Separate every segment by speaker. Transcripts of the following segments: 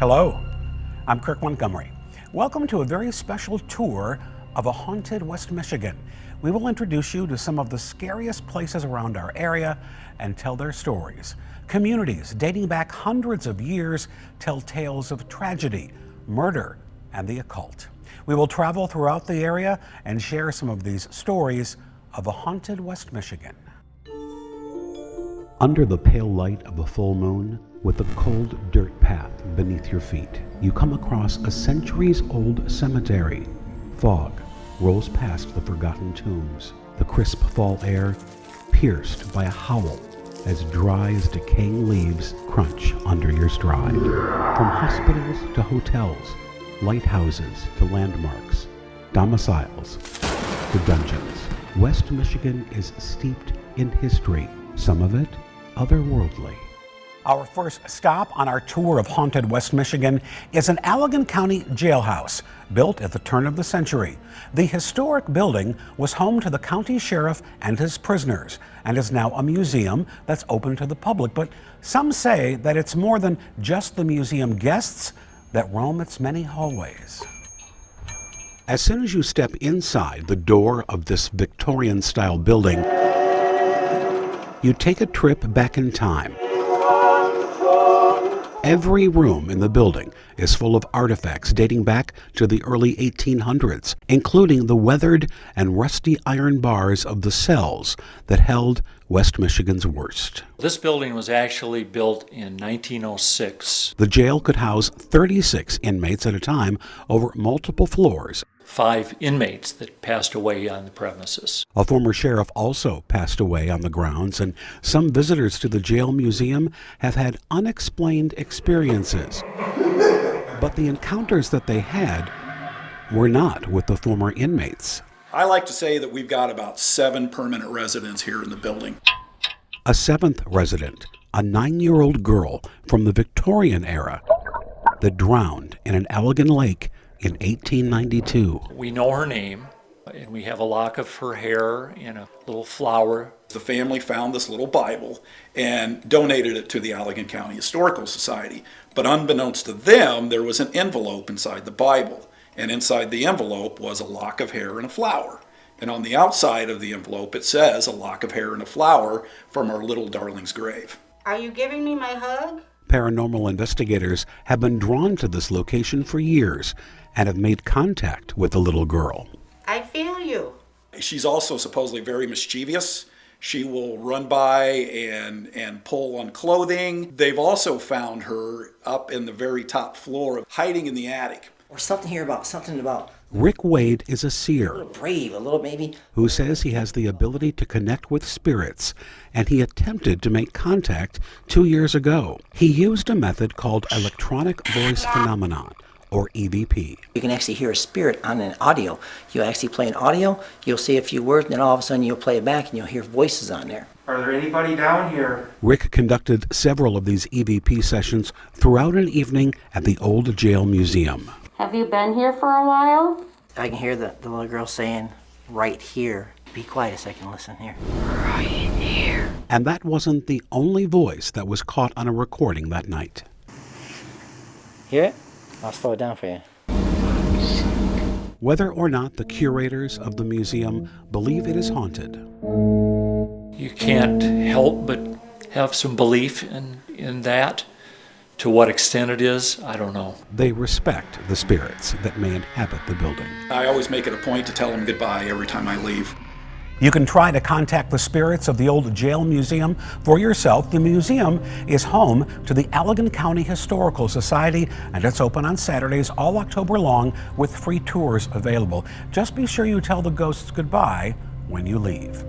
Speaker 1: Hello, I'm Kirk Montgomery. Welcome to a very special tour of a haunted West Michigan. We will introduce you to some of the scariest places around our area and tell their stories. Communities dating back hundreds of years tell tales of tragedy, murder, and the occult. We will travel throughout the area and share some of these stories of a haunted West Michigan. Under the pale light of a full moon, with a cold dirt path beneath your feet, you come across a centuries-old cemetery. Fog rolls past the forgotten tombs, the crisp fall air pierced by a howl as dry as decaying leaves crunch under your stride. From hospitals to hotels, lighthouses to landmarks, domiciles to dungeons, West Michigan is steeped in history, some of it otherworldly. Our first stop on our tour of haunted West Michigan is an Allegan County jailhouse built at the turn of the century. The historic building was home to the county sheriff and his prisoners and is now a museum that's open to the public. But some say that it's more than just the museum guests that roam its many hallways. As soon as you step inside the door of this Victorian-style building, you take a trip back in time. Every room in the building is full of artifacts dating back to the early 1800s, including the weathered and rusty iron bars of the cells that held West Michigan's worst.
Speaker 2: This building was actually built in 1906.
Speaker 1: The jail could house 36 inmates at a time over multiple floors.
Speaker 2: 5 inmates that passed away on the premises.
Speaker 1: A former sheriff also passed away on the grounds, and some visitors to the jail museum have had unexplained experiences. But the encounters that they had were not with the former inmates.
Speaker 3: I like to say that we've got about 7 permanent residents here in the building.
Speaker 1: A 7th resident, a 9-year-old girl from the Victorian era that drowned in an Allegan lake in 1892.
Speaker 2: We know her name, and we have a lock of her hair in a little flower.
Speaker 3: The family found this little Bible and donated it to the Allegan County Historical Society. But unbeknownst to them, there was an envelope inside the Bible. And inside the envelope was a lock of hair and a flower. And on the outside of the envelope, it says, "A lock of hair and a flower from our little darling's grave."
Speaker 4: Are you giving me my hug?
Speaker 1: Paranormal investigators have been drawn to this location for years and have made contact with the little girl.
Speaker 4: I feel you.
Speaker 3: She's also supposedly very mischievous. She will run by and pull on clothing. They've also found her up in the very top floor, hiding in the attic.
Speaker 5: Or something about
Speaker 1: Rick Wade is a
Speaker 5: a
Speaker 1: seer
Speaker 5: little brave, a little maybe.
Speaker 1: who says he has the ability to connect with spirits, and he attempted to make contact 2 years ago. He used a method called electronic voice phenomenon, or EVP.
Speaker 5: You can actually hear a spirit on an audio. You actually play an audio, you'll say a few words, and then all of a sudden you'll play it back and you'll hear voices on there.
Speaker 6: Are there anybody down here?
Speaker 1: Rick conducted several of these EVP sessions throughout an evening at the Old Jail Museum.
Speaker 4: Have you been here for a while?
Speaker 5: I can hear the little girl saying, "Right here." Be quiet a second, listen here.
Speaker 1: And that wasn't the only voice that was caught on a recording that night.
Speaker 5: Hear it? I'll slow it down for you.
Speaker 1: Whether or not the curators of the museum believe it is haunted,
Speaker 2: You can't help but have some belief in that. To what extent it is, I don't know.
Speaker 1: they respect the spirits that may inhabit the building.
Speaker 3: I always make it a point to tell them goodbye every time I leave.
Speaker 1: You can try to contact the spirits of the Old Jail Museum for yourself. The museum is home to the Allegan County Historical Society, and it's open on Saturdays all October long with free tours available. Just be sure you tell the ghosts goodbye when you leave.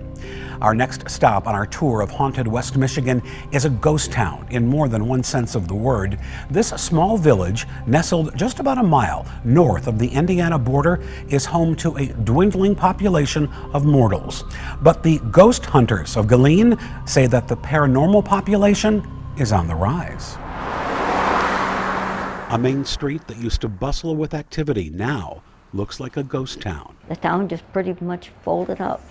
Speaker 1: Our next stop on our tour of haunted West Michigan is a ghost town in more than one sense of the word. This small village, nestled just about a mile north of the Indiana border, is home to a dwindling population of mortals. But the ghost hunters of Galien say that the paranormal population is on the rise. A main street that used to bustle with activity now looks like a ghost town.
Speaker 7: The town just pretty much folded up.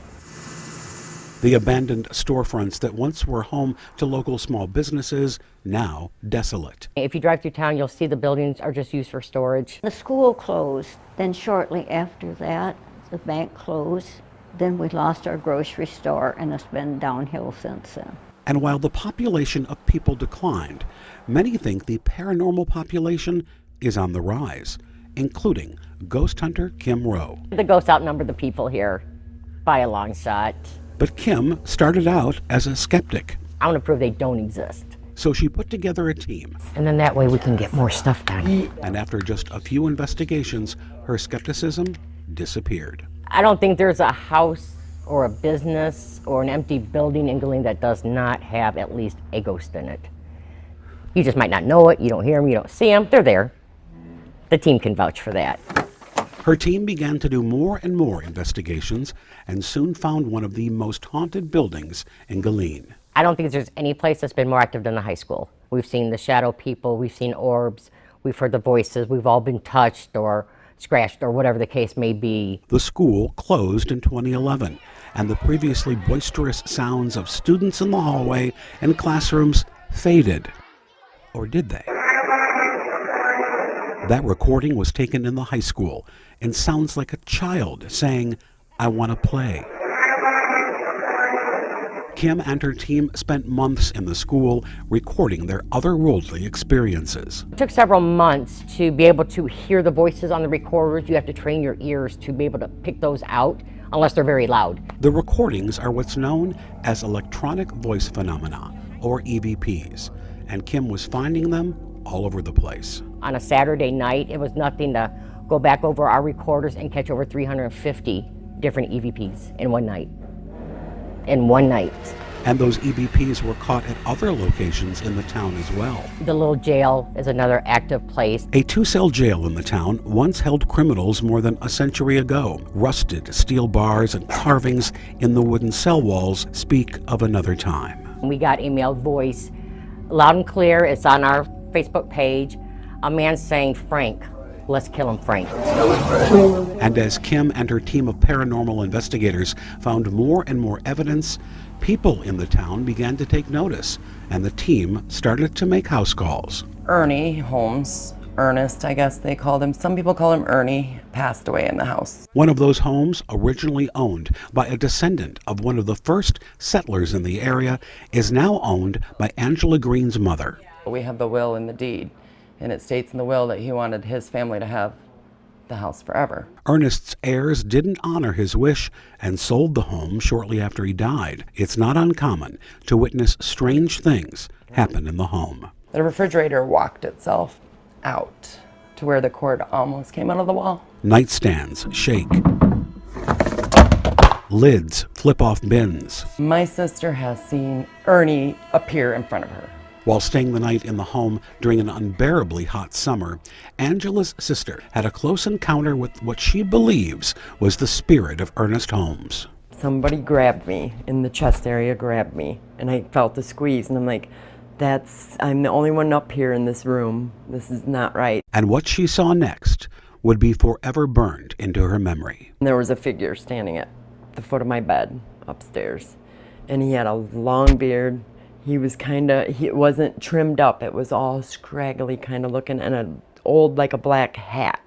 Speaker 1: The abandoned storefronts that once were home to local small businesses, now desolate.
Speaker 7: If you drive through town, you'll see the buildings are just used for storage.
Speaker 8: The school closed. Then shortly after that, the bank closed. Then we lost our grocery store, and it's been downhill since then.
Speaker 1: And while the population of people declined, many think the paranormal population is on the rise, including ghost hunter Kim Rowe.
Speaker 7: The ghosts outnumber the people here by a long shot.
Speaker 1: But Kim started out as a skeptic.
Speaker 7: I want to prove they don't exist.
Speaker 1: So she put together a team.
Speaker 7: And then that way we can get more stuff done.
Speaker 1: And after just a few investigations, her skepticism disappeared.
Speaker 7: I don't think there's a house or a business or an empty building in Galien that does not have at least a ghost in it. You just might not know it, you don't hear them, you don't see them, they're there. The team can vouch for that.
Speaker 1: Her team began to do more and more investigations and soon found one of the most haunted buildings in Galien.
Speaker 7: I don't think there's any place that's been more active than the high school. We've seen the shadow people, we've seen orbs, we've heard the voices, we've all been touched or scratched or whatever the case may be.
Speaker 1: The school closed in 2011, and the previously boisterous sounds of students in the hallway and classrooms faded. Or did they? That recording was taken in the high school and sounds like a child saying, "I want to play." Kim and her team spent months in the school recording their otherworldly experiences.
Speaker 7: It took several months to be able to hear the voices on the recorders. You have to train your ears to be able to pick those out, unless they're very loud.
Speaker 1: The recordings are what's known as electronic voice phenomena, or EVPs, and Kim was finding them all over the place.
Speaker 7: On a Saturday night, it was nothing to go back over our recorders and catch over 350 different EVPs in one night. In one night.
Speaker 1: And those EVPs were caught at other locations in the town as well.
Speaker 7: The little jail is another active place.
Speaker 1: A 2-cell jail in the town once held criminals more than a century ago. Rusted steel bars and carvings in the wooden cell walls speak of another time.
Speaker 7: We got a male voice, loud and clear. It's on our Facebook page. A man saying, "Frank, let's kill him, Frank."
Speaker 1: And as Kim and her team of paranormal investigators found more and more evidence, people in the town began to take notice, and the team started to make house calls.
Speaker 9: Ernie Holmes, Ernest, I guess they called him. Some people call him Ernie, passed away in the house.
Speaker 1: One of those homes, originally owned by a descendant of one of the first settlers in the area, is now owned by Angela Green's mother.
Speaker 9: We have the will and the deed, and it states in the will that he wanted his family to have the house forever.
Speaker 1: Ernest's heirs didn't honor his wish and sold the home shortly after he died. It's not uncommon to witness strange things happen in the home.
Speaker 9: The refrigerator walked itself out to where the cord almost came out of the wall.
Speaker 1: Nightstands shake. Lids flip off bins.
Speaker 9: My sister has seen Ernie appear in front of her.
Speaker 1: While staying the night in the home during an unbearably hot summer, Angela's sister had a close encounter with what she believes was the spirit of Ernest Holmes.
Speaker 9: Somebody grabbed me in the chest area, grabbed me, and I felt the squeeze, and I'm like, I'm the only one up here in this room. This is not right.
Speaker 1: And what she saw next would be forever burned into her memory.
Speaker 9: And there was a figure standing at the foot of my bed upstairs, and he had a long beard. He was it wasn't trimmed up. It was all scraggly kind of looking, and an old, like a black hat,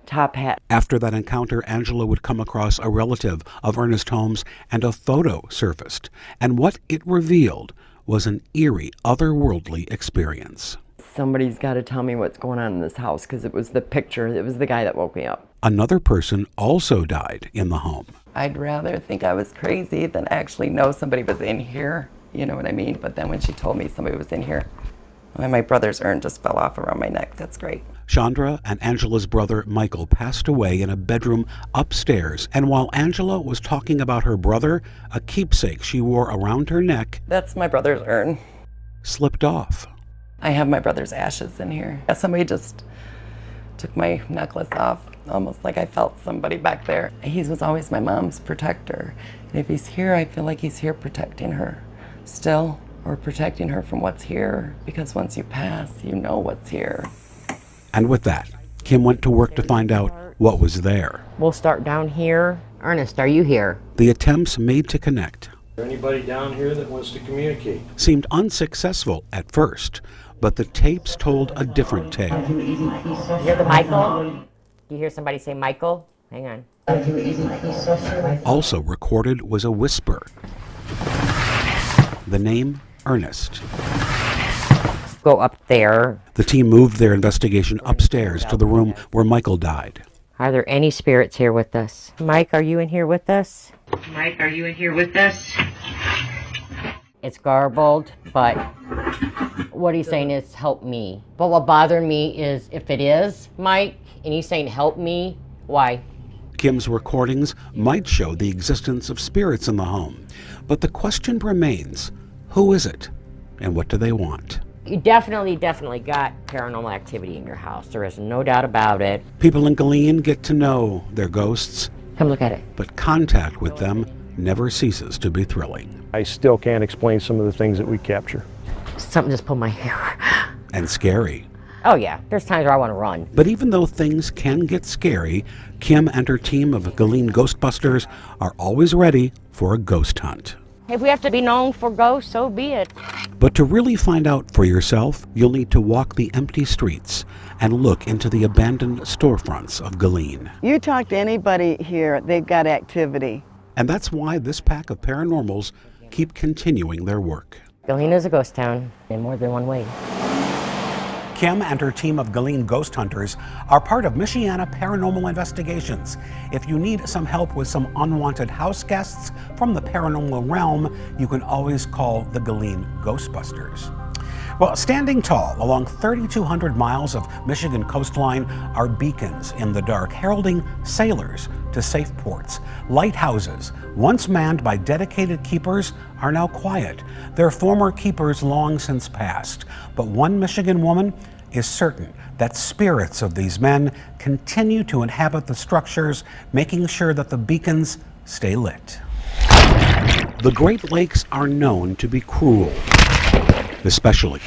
Speaker 9: top hat.
Speaker 1: After that encounter, Angela would come across a relative of Ernest Holmes, and a photo surfaced. And what it revealed was an eerie, otherworldly experience.
Speaker 9: Somebody's got to tell me what's going on in this house, because it was the picture. It was the guy that woke me up.
Speaker 1: Another person also died in the home.
Speaker 9: I'd rather think I was crazy than actually know somebody was in here. You know what I mean? But then when she told me somebody was in here, my brother's urn just fell off around my neck. That's great.
Speaker 1: Chandra and Angela's brother Michael passed away in a bedroom upstairs, and while Angela was talking about her brother, a keepsake she wore around her neck,
Speaker 9: that's my brother's urn,
Speaker 1: slipped off.
Speaker 9: I have my brother's ashes in here. Somebody just took my necklace off, almost like I felt somebody back there. He was always my mom's protector, and if he's here, I feel like he's here protecting her still, or protecting her from what's here, because once you pass, you know what's here.
Speaker 1: And with that, Kim went to work to find out what was there.
Speaker 7: We'll start down here. Ernest, are you here?
Speaker 1: The attempts made to connect
Speaker 10: there anybody down here that wants to communicate?
Speaker 1: Seemed unsuccessful at first, but the tapes told a different tale.
Speaker 7: You hear the Michael? Do you hear somebody say Michael? Hang on.
Speaker 1: Also recorded was a whisper. The name Ernest.
Speaker 7: Go up there.
Speaker 1: The team moved their investigation upstairs to the room where Michael died.
Speaker 7: Are there any spirits here with us? Mike, are you in here with us?
Speaker 11: Mike, are you in here with us?
Speaker 7: It's garbled, but what he's saying is help me. But what bothered me is if it is Mike and he's saying help me, why?
Speaker 1: Kim's recordings might show the existence of spirits in the home, but the question remains, who is it and what do they want?
Speaker 7: You definitely got paranormal activity in your house. There is no doubt about it.
Speaker 1: People in Galien get to know their ghosts.
Speaker 7: Come look at it.
Speaker 1: But contact with them never ceases to be thrilling.
Speaker 10: I still can't explain some of the things that we capture.
Speaker 7: Something just pulled my hair.
Speaker 1: And scary.
Speaker 7: Oh yeah, there's times where I want to run.
Speaker 1: But even though things can get scary, Kim and her team of Galien Ghostbusters are always ready for a ghost hunt.
Speaker 7: If we have to be known for ghosts, so be it.
Speaker 1: But to really find out for yourself, you'll need to walk the empty streets and look into the abandoned storefronts of Galien.
Speaker 12: You talk to anybody here, they've got activity.
Speaker 1: And that's why this pack of paranormals keep continuing their work.
Speaker 7: Galien is a ghost town in more than one way.
Speaker 1: Kim and her team of Galien ghost hunters are part of Michiana Paranormal Investigations. If you need some help with some unwanted house guests from the paranormal realm, you can always call the Galien Ghostbusters. Well, standing tall along 3,200 miles of Michigan coastline are beacons in the dark, heralding sailors to safe ports. Lighthouses, once manned by dedicated keepers, are now quiet. Their former keepers long since passed. But one Michigan woman is certain that spirits of these men continue to inhabit the structures, making sure that the beacons stay lit. The Great Lakes are known to be cruel, especially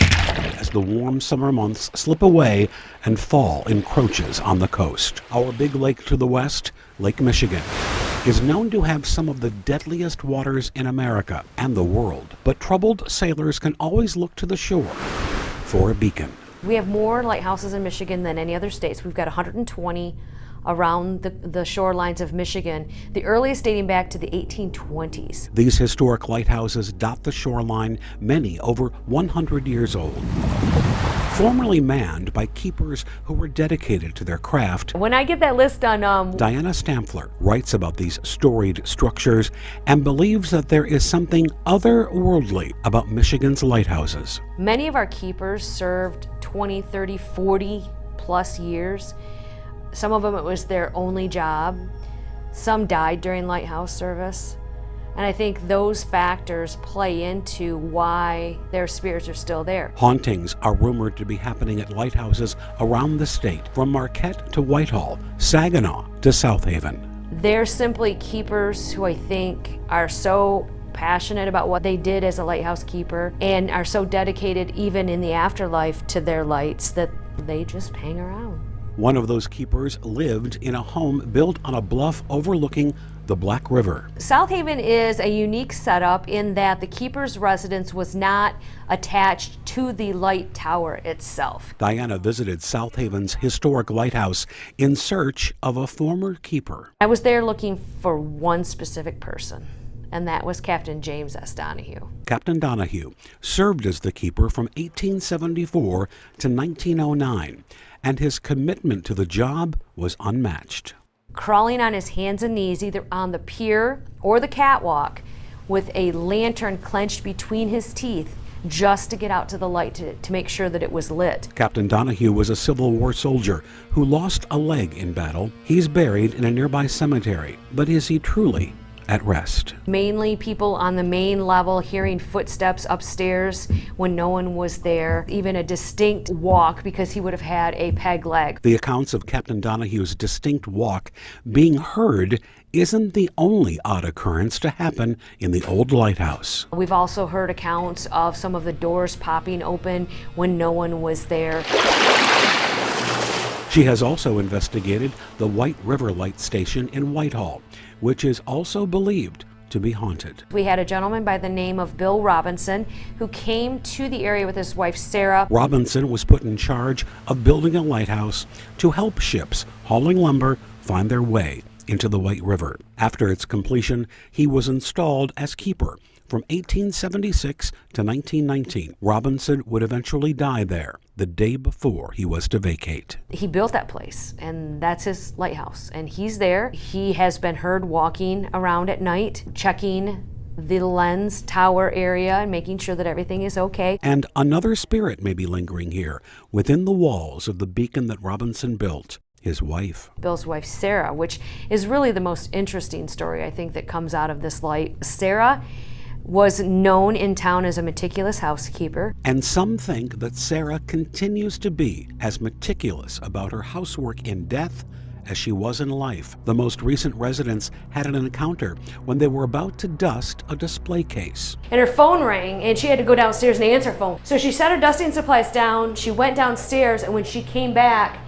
Speaker 1: as the warm summer months slip away and fall encroaches on the coast. Our big lake to the west, Lake Michigan, is known to have some of the deadliest waters in America and the world. But troubled sailors can always look to the shore for a beacon.
Speaker 13: We have more lighthouses in Michigan than any other states. We've got 120 around the shorelines of Michigan, the earliest dating back to the 1820s.
Speaker 1: These historic lighthouses dot the shoreline, many over 100 years old. Formerly manned by keepers who were dedicated to their craft.
Speaker 13: When I get that list on...
Speaker 1: Diana Stamfler writes about these storied structures and believes that there is something otherworldly about Michigan's lighthouses.
Speaker 13: Many of our keepers served 20, 30, 40 plus years. Some of them it was their only job. Some died during lighthouse service. And I think those factors play into why their spirits are still there.
Speaker 1: Hauntings are rumored to be happening at lighthouses around the state, from Marquette to Whitehall, Saginaw to South Haven.
Speaker 13: They're simply keepers who I think are so passionate about what they did as a lighthouse keeper and are so dedicated even in the afterlife to their lights that they just hang around.
Speaker 1: One of those keepers lived in a home built on a bluff overlooking the Black River.
Speaker 13: South Haven is a unique setup in that the keeper's residence was not attached to the light tower itself.
Speaker 1: Diana visited South Haven's historic lighthouse in search of a former keeper.
Speaker 13: I was there looking for one specific person, and that was Captain James S. Donahue.
Speaker 1: Captain Donahue served as the keeper from 1874 to 1909, and his commitment to the job was unmatched.
Speaker 13: Crawling on his hands and knees, either on the pier or the catwalk, with a lantern clenched between his teeth, just to get out to the light to make sure that it was lit.
Speaker 1: Captain Donahue was a Civil War soldier who lost a leg in battle. He's buried in a nearby cemetery, but is he truly at rest?
Speaker 13: Mainly people on the main level hearing footsteps upstairs when no one was there, even a distinct walk because he would have had a peg leg.
Speaker 1: The accounts of Captain Donahue's distinct walk being heard isn't the only odd occurrence to happen in the old lighthouse.
Speaker 13: We've also heard accounts of some of the doors popping open when no one was there.
Speaker 1: She has also investigated the White River Light Station in Whitehall, which is also believed to be haunted.
Speaker 13: We had a gentleman by the name of Bill Robinson who came to the area with his wife Sarah.
Speaker 1: Robinson was put in charge of building a lighthouse to help ships hauling lumber find their way into the White River. After its completion, he was installed as keeper. From 1876 to 1919, Robinson would eventually die there the day before he was to vacate.
Speaker 13: He built that place, and that's his lighthouse, and he's there. He has been heard walking around at night, checking the lens tower area and making sure that everything is okay.
Speaker 1: And another spirit may be lingering here within the walls of the beacon that Robinson built. His wife.
Speaker 13: Bill's wife, Sarah, which is really the most interesting story, I think, that comes out of this light. Sarah was known in town as a meticulous housekeeper.
Speaker 1: And some think that Sarah continues to be as meticulous about her housework in death as she was in life. The most recent residents had an encounter when they were about to dust a display case.
Speaker 13: And her phone rang, and she had to go downstairs and answer her phone. So she set her dusting supplies down, she went downstairs, and when she came back,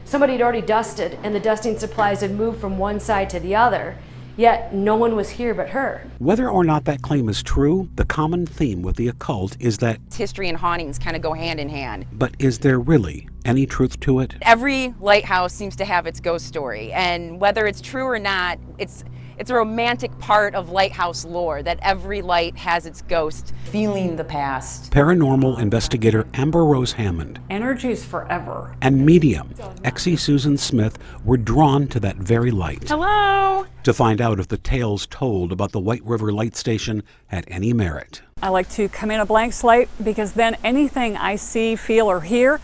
Speaker 13: somebody had already dusted, and the dusting supplies had moved from one side to the other, yet no one was here but her.
Speaker 1: Whether or not that claim is true, the common theme with the occult is that
Speaker 14: history and hauntings kind of go hand in hand.
Speaker 1: But is there really any truth to it?
Speaker 14: Every lighthouse seems to have its ghost story, and whether it's true or not, it's a romantic part of lighthouse lore that every light has its ghost.
Speaker 9: Feeling the past.
Speaker 1: Paranormal investigator Amber Rose Hammond
Speaker 15: Energy's forever.
Speaker 1: and medium Exie Susan Smith were drawn to that very light.
Speaker 15: Hello!
Speaker 1: To find out if the tales told about the White River Light Station had any merit.
Speaker 15: I like to come in a blank slate because then anything I see, feel, or hear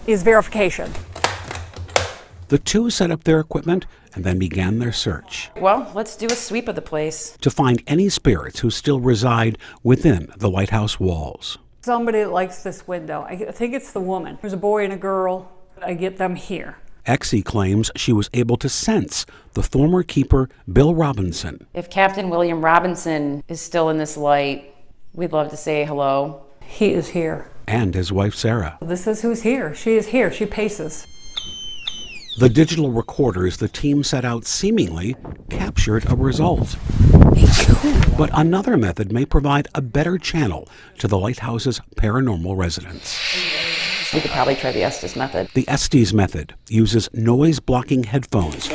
Speaker 15: is verification.
Speaker 1: The two set up their equipment and then began their search
Speaker 14: Well, let's do a sweep of the place.
Speaker 1: to find any spirits who still reside within the lighthouse walls.
Speaker 15: Somebody likes this window. I think it's the woman. There's a boy and a girl. I get them here.
Speaker 1: Exie claims she was able to sense the former keeper, Bill Robinson.
Speaker 14: If Captain William Robinson is still in this light, we'd love to say hello.
Speaker 15: He is here.
Speaker 1: And his wife, Sarah.
Speaker 15: This is who's here. She is here. She paces.
Speaker 1: The digital recorders the team set out seemingly captured a result. But another method may provide a better channel to the lighthouse's paranormal residents.
Speaker 14: We could probably try the Estes method.
Speaker 1: The Estes method uses noise-blocking headphones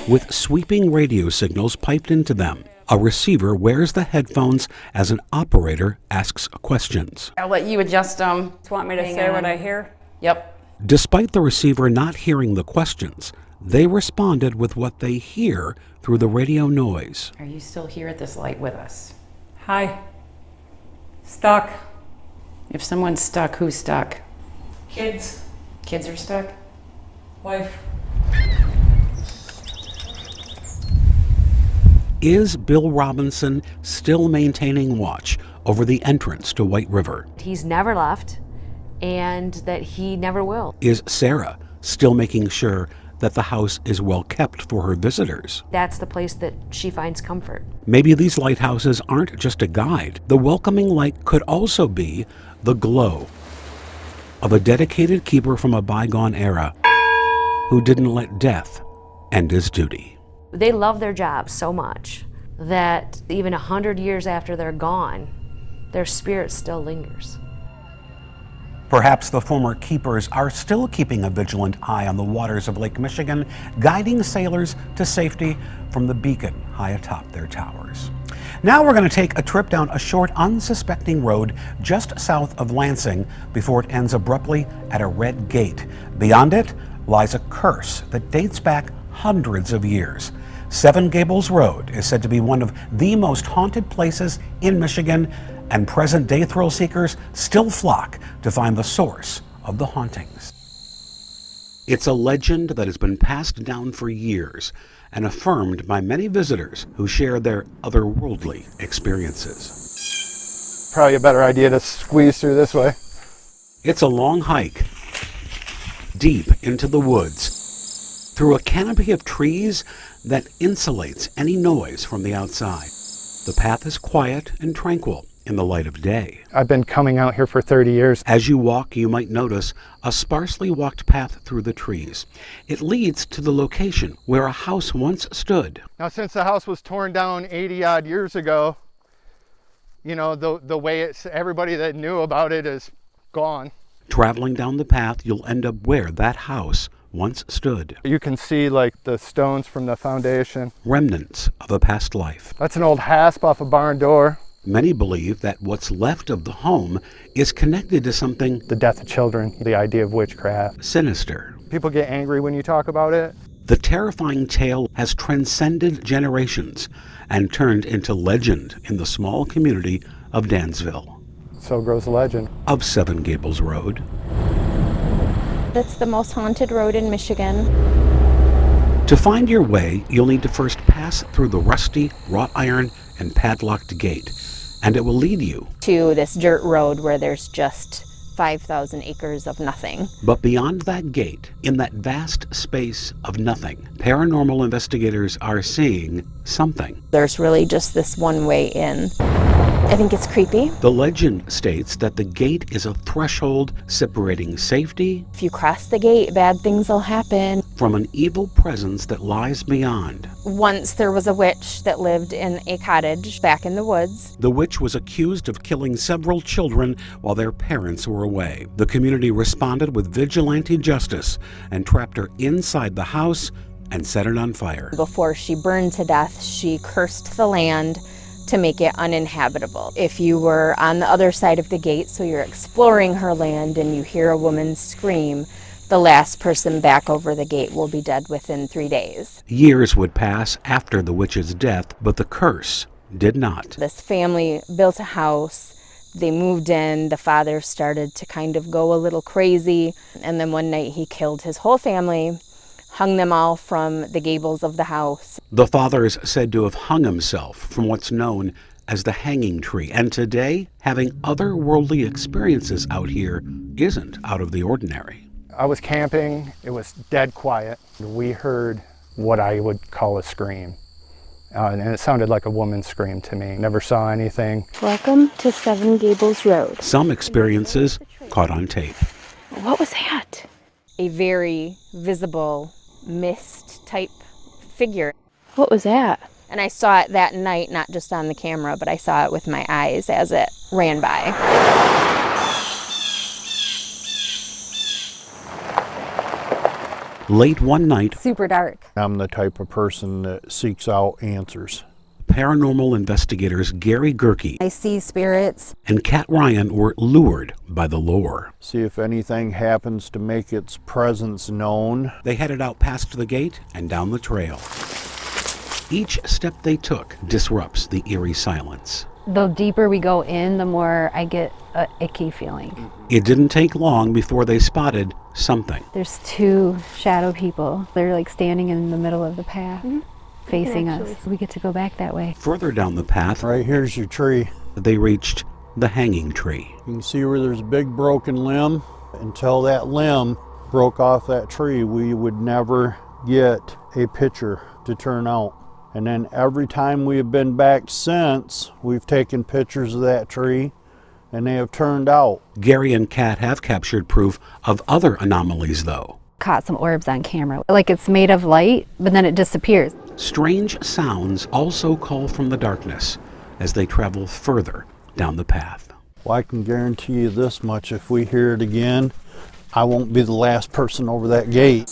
Speaker 1: with sweeping radio signals piped into them. A receiver wears the headphones as an operator asks questions.
Speaker 14: I'll let you adjust them.
Speaker 15: Just want me to say what I hear?
Speaker 14: Yep.
Speaker 1: Despite the receiver not hearing the questions, they responded with what they hear through the radio noise.
Speaker 14: Are you still here at this light with us?
Speaker 15: Hi. Stuck.
Speaker 14: If someone's stuck, who's stuck?
Speaker 15: Kids.
Speaker 14: Kids are stuck?
Speaker 15: Wife.
Speaker 1: Is Bill Robinson still maintaining watch over the entrance to White River?
Speaker 13: He's never left, and that he never will.
Speaker 1: Is Sarah still making sure that the house is well kept for her visitors?
Speaker 13: That's the place that she finds comfort.
Speaker 1: Maybe these lighthouses aren't just a guide. The welcoming light could also be the glow of a dedicated keeper from a bygone era who didn't let death end his duty.
Speaker 13: They love their job so much that even 100 years after they're gone, their spirit still lingers.
Speaker 1: Perhaps the former keepers are still keeping a vigilant eye on the waters of Lake Michigan, guiding sailors to safety from the beacon high atop their towers. Now we're going to take a trip down a short, unsuspecting road just south of Lansing before it ends abruptly at a red gate. Beyond it lies a curse that dates back hundreds of years. Seven Gables Road is said to be one of the most haunted places in Michigan, and present-day thrill seekers still flock to find the source of the hauntings. It's a legend that has been passed down for years and affirmed by many visitors who share their otherworldly experiences.
Speaker 16: Probably a better idea to squeeze through this way.
Speaker 1: It's a long hike, deep into the woods, through a canopy of trees that insulates any noise from the outside. The path is quiet and tranquil, in the light of day.
Speaker 16: I've been coming out here for 30 years.
Speaker 1: As you walk, you might notice a sparsely walked path through the trees. It leads to the location where a house once stood.
Speaker 16: Now, since the house was torn down 80-odd years ago, you know, the way it's, everybody that knew about it is gone.
Speaker 1: Traveling down the path, you'll end up where that house once stood.
Speaker 16: You can see like the stones from the foundation.
Speaker 1: Remnants of a past life.
Speaker 16: That's an old hasp off a barn door.
Speaker 1: Many believe that what's left of the home is connected to something.
Speaker 16: The death of children, the idea of witchcraft.
Speaker 1: Sinister.
Speaker 16: People get angry when you talk about it.
Speaker 1: The terrifying tale has transcended generations and turned into legend in the small community of Dansville.
Speaker 16: So grows the legend.
Speaker 1: Of Seven Gables Road.
Speaker 17: It's the most haunted road in Michigan.
Speaker 1: To find your way, you'll need to first pass through the rusty, wrought iron, and padlocked gate, and it will lead you
Speaker 17: to this dirt road where there's just 5,000 acres of nothing.
Speaker 1: But beyond that gate, in that vast space of nothing, paranormal investigators are seeing something.
Speaker 17: There's really just this one way in. I think it's creepy.
Speaker 1: The legend states that the gate is a threshold separating safety.
Speaker 17: If you cross the gate, bad things will happen.
Speaker 1: From an evil presence that lies beyond.
Speaker 17: Once there was a witch that lived in a cottage back in the woods.
Speaker 1: The witch was accused of killing several children while their parents were away. The community responded with vigilante justice and trapped her inside the house and set it on fire.
Speaker 17: Before she burned to death, she cursed the land to make it uninhabitable. If you were on the other side of the gate, so you're exploring her land and you hear a woman scream, the last person back over the gate will be dead within 3 days.
Speaker 1: Years would pass after the witch's death, but the curse did not.
Speaker 17: This family built a house, they moved in, the father started to kind of go a little crazy, and then one night he killed his whole family, hung them all from the gables of the house.
Speaker 1: The father is said to have hung himself from what's known as the hanging tree, and today, having otherworldly experiences out here isn't out of the ordinary.
Speaker 16: I was camping, it was dead quiet. We heard what I would call a scream. And it sounded like a woman's scream to me. Never saw anything.
Speaker 17: Welcome to Seven Gables Road.
Speaker 1: Some experiences caught on tape.
Speaker 17: What was that? A very visible mist type figure. What was that? And I saw it that night, not just on the camera, but I saw it with my eyes as it ran by.
Speaker 1: Late one night,
Speaker 17: super dark.
Speaker 10: I'm the type of person that seeks out answers.
Speaker 1: Paranormal investigators Gary Gerke
Speaker 17: I see spirits
Speaker 1: and Kat Ryan were lured by the lore.
Speaker 10: See if anything happens to make its presence known.
Speaker 1: They headed out past the gate and down the trail. Each step they took disrupts the eerie silence.
Speaker 18: The deeper we go in, the more I get an icky feeling.
Speaker 1: It didn't take long before they spotted something.
Speaker 18: There's two shadow people. They're like standing in the middle of the path, facing us. We get to go back that way.
Speaker 1: Further down the path,
Speaker 10: right here's your tree.
Speaker 1: They reached the hanging tree.
Speaker 10: You can see where there's a big broken limb. Until that limb broke off that tree, we would never get a picture to turn out. And then every time we have been back since, we've taken pictures of that tree and they have turned out.
Speaker 1: Gary and Kat have captured proof of other anomalies though.
Speaker 18: Caught some orbs on camera. Like it's made of light, but then it disappears.
Speaker 1: Strange sounds also call from the darkness as they travel further down the path.
Speaker 10: Well, I can guarantee you this much, if we hear it again, I won't be the last person over that gate.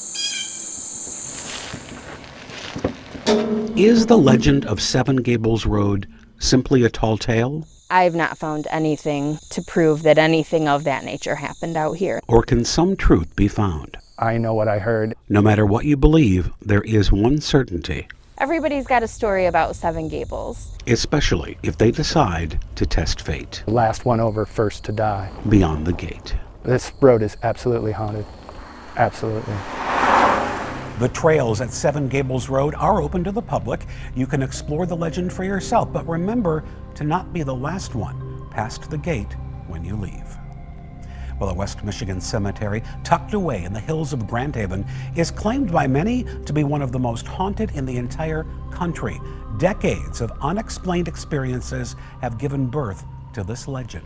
Speaker 1: Is the legend of Seven Gables Road simply a tall tale?
Speaker 17: I've not found anything to prove that anything of that nature happened out here.
Speaker 1: Or can some truth be found?
Speaker 16: I know what I heard.
Speaker 1: No matter what you believe, there is one certainty.
Speaker 17: Everybody's got a story about Seven Gables.
Speaker 1: Especially if they decide to test fate.
Speaker 16: The last one over, first to die.
Speaker 1: Beyond the gate.
Speaker 16: This road is absolutely haunted. Absolutely.
Speaker 1: The trails at Seven Gables Road are open to the public. You can explore the legend for yourself, but remember to not be the last one past the gate when you leave. Well, a West Michigan cemetery tucked away in the hills of Grand Haven is claimed by many to be one of the most haunted in the entire country. Decades of unexplained experiences have given birth to this legend.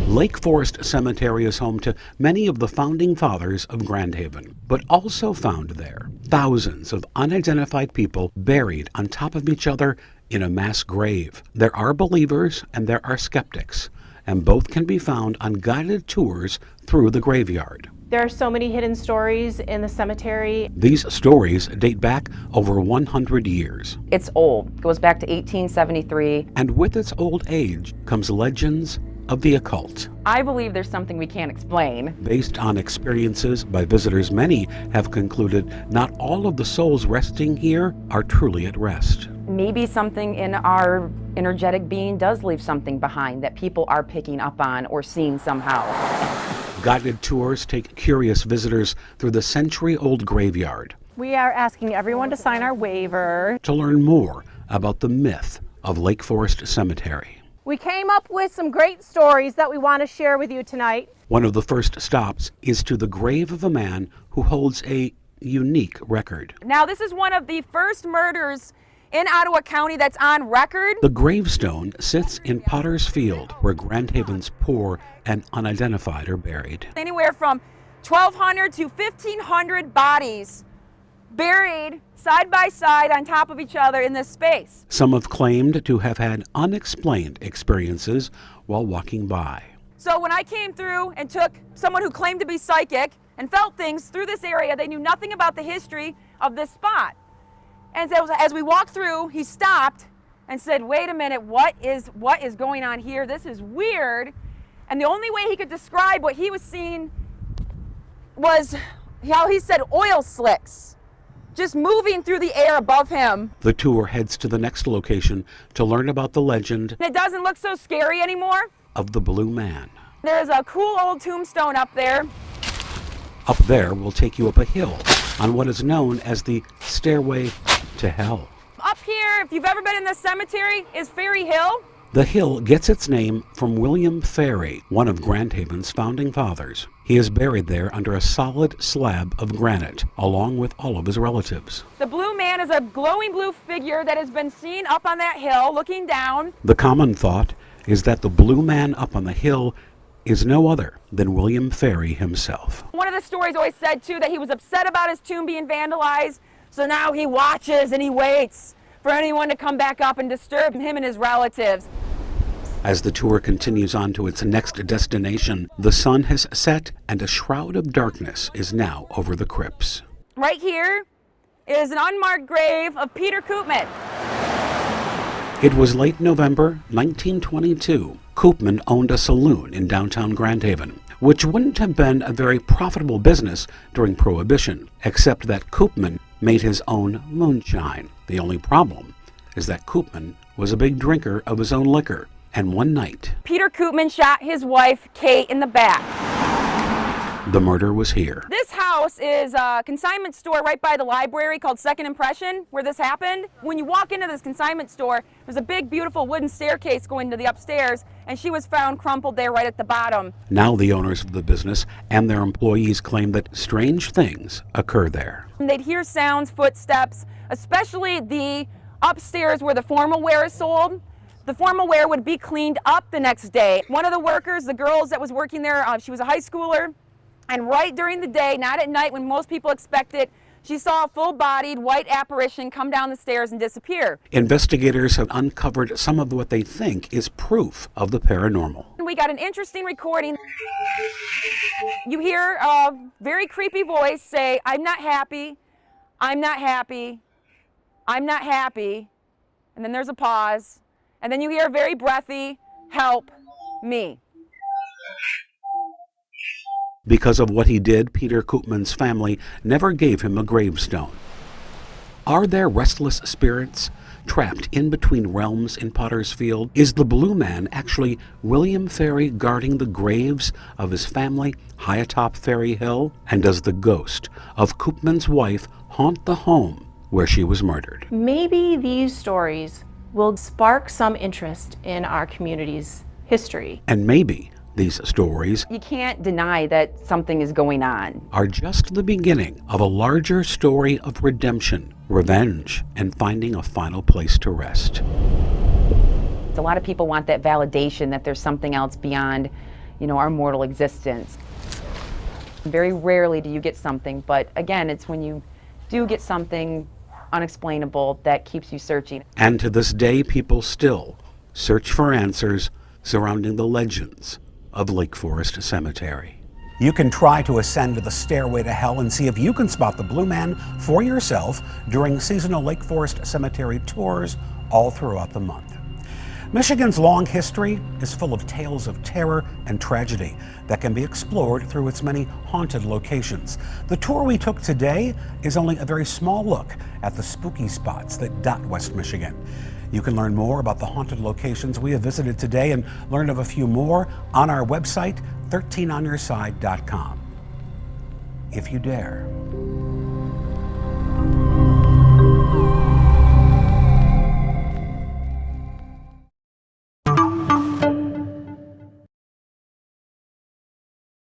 Speaker 1: Lake Forest Cemetery is home to many of the founding fathers of Grand Haven, but also found there thousands of unidentified people buried on top of each other in a mass grave. There are believers and there are skeptics, and both can be found on guided tours through the graveyard.
Speaker 19: There are so many hidden stories in the cemetery.
Speaker 1: These stories date back over 100 years.
Speaker 14: It's old. It goes back to 1873.
Speaker 1: And with its old age comes legends of the occult.
Speaker 14: I believe there's something we can't explain.
Speaker 1: Based on experiences by visitors, many have concluded not all of the souls resting here are truly at rest.
Speaker 14: Maybe something in our energetic being does leave something behind that people are picking up on or seeing somehow.
Speaker 1: Guided tours take curious visitors through the century-old graveyard.
Speaker 19: We are asking everyone to sign our waiver.
Speaker 1: To learn more about the myth of Lake Forest Cemetery.
Speaker 19: We came up with some great stories that we want to share with you tonight.
Speaker 1: One of the first stops is to the grave of a man who holds a unique record.
Speaker 14: Now, this is one of the first murders in Ottawa County that's on record.
Speaker 1: The gravestone sits in Potter's Field, where Grand Haven's poor and unidentified are buried.
Speaker 14: Anywhere from 1,200 to 1,500 bodies buried side by side on top of each other in this space.
Speaker 1: Some have claimed to have had unexplained experiences while walking by.
Speaker 14: So when I came through and took someone who claimed to be psychic and felt things through this area, they knew nothing about the history of this spot. And so as we walked through, he stopped and said, wait a minute, what is going on here? This is weird. And the only way he could describe what he was seeing was how he said oil slicks just moving through the air above him.
Speaker 1: The tour heads to the next location to learn about the legend.
Speaker 14: It doesn't look so scary anymore.
Speaker 1: Of the Blue Man.
Speaker 14: There's a cool old tombstone up there.
Speaker 1: Up there, we'll take you up a hill on what is known as the Stairway to Hell.
Speaker 14: Up here, if you've ever been in this cemetery, is Ferry Hill.
Speaker 1: The hill gets its name from William Ferry, one of Grand Haven's founding fathers. He is buried there under a solid slab of granite, along with all of his relatives.
Speaker 14: The Blue Man is a glowing blue figure that has been seen up on that hill, looking down.
Speaker 1: The common thought is that the Blue Man up on the hill is no other than William Ferry himself.
Speaker 14: One of the stories always said, too, that he was upset about his tomb being vandalized, so now he watches and he waits for anyone to come back up and disturb him and his relatives.
Speaker 1: As the tour continues on to its next destination, the sun has set and a shroud of darkness is now over the crypts.
Speaker 14: Right here is an unmarked grave of Peter Koopman.
Speaker 1: It was late November 1922. Koopman owned a saloon in downtown Grand Haven, which wouldn't have been a very profitable business during Prohibition, except that Koopman made his own moonshine. The only problem is that Koopman was a big drinker of his own liquor, and one night,
Speaker 14: Peter Koopman shot his wife, Kate, in the back.
Speaker 1: the murder was here.
Speaker 14: This house is a consignment store right by the library called Second Impression, where this happened. When you walk into this consignment store, there's a big, beautiful wooden staircase going to the upstairs, and she was found crumpled there right at the bottom.
Speaker 1: Now the owners of the business and their employees claim that strange things occur there.
Speaker 14: And they'd hear sounds, footsteps, especially the upstairs where the formal wear is sold. The formal wear would be cleaned up the next day. One of the workers, the girls that was working there, she was a high schooler, and right during the day, not at night when most people expect it, she saw a full-bodied white apparition come down the stairs and disappear.
Speaker 1: Investigators have uncovered some of what they think is proof of the paranormal.
Speaker 14: We got an interesting recording. You hear a very creepy voice say, "I'm not happy, I'm not happy, I'm not happy," and then there's a pause, and then you hear a very breathy, "Help me."
Speaker 1: Because of what he did, Peter Koopman's family never gave him a gravestone. Are there restless spirits trapped in between realms in Potter's Field? Is the Blue Man actually William Ferry guarding the graves of his family high atop Ferry Hill? And does the ghost of Koopman's wife haunt the home where she was murdered?
Speaker 19: Maybe these stories will spark some interest in our community's history.
Speaker 1: And maybe these stories
Speaker 14: You can't deny that something is going on.
Speaker 1: are just the beginning of a larger story of redemption, revenge, and finding a final place to rest.
Speaker 14: It's
Speaker 20: A lot of people want that validation that there's something else beyond, you know, our mortal existence. Very rarely do you get something, but again, it's when you do get something unexplainable that keeps you searching.
Speaker 1: And to this day, people still search for answers surrounding the legends of Lake Forest Cemetery. You can try to ascend the stairway to hell and see if you can spot the Blue Man for yourself during seasonal Lake Forest Cemetery tours all throughout the month. Michigan's long history is full of tales of terror and tragedy that can be explored through its many haunted locations. The tour we took today is only a very small look at the spooky spots that dot West Michigan. You can learn more about the haunted locations we have visited today and learn of a few more on our website, 13onyourside.com. If you dare.